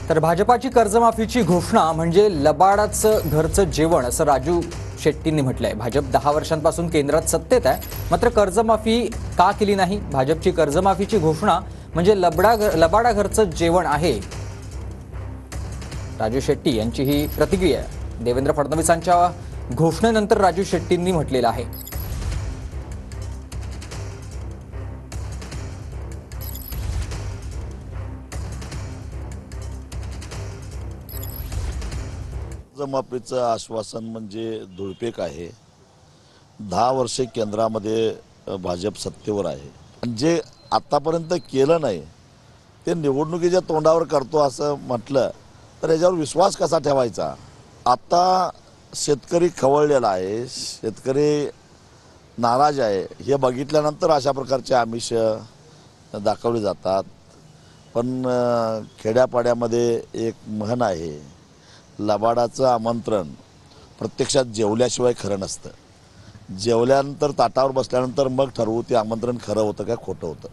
तर भाजपाची कर्जमाफीची घोषणा म्हणजे लबाडाचं घरचं जेवण असं राजू शेट्टींनी म्हटलंय। भाजप 10 वर्षांपासून केंद्रात सत्तेत आहे, मात्र कर्जमाफी का केली नाही? भाजपची कर्जमाफीची घोषणा म्हणजे लबाडा घरचं जेवण आहे। राजू शेट्टी यांची ही प्रतिक्रिया देवेंद्र फडणवीसांच्या घोषणेनंतर राजू शेट्टींनी म्हटलेलं आहे। कर्जमाफीचं आश्वासन म्हणजे धुळपेक आहे। 10 वर्षे केंद्रामध्ये भाजप सत्तेवर आहे। जे आतापर्यंत केलं नाही ते निवडणुकीच्या तोंडावर करतो असं म्हटलं तर याच्यावर विश्वास कसा ठेवायचा? आता शेतकरी खवळलेला आहे, शेतकरी नाराज आहे। हे बघितल्यानंतर अशा प्रकारचे आमिष दाखवले जातात। पण खेड्यापाड्यामध्ये एक म्हण आहे, लबाडाचं आमंत्रण प्रत्यक्षात जेवल्याशिवाय खरं नसतं। जेवल्यानंतर ताटावर बसल्यानंतर मग ठरवू ते आमंत्रण खरं होतं का खोटं होतं।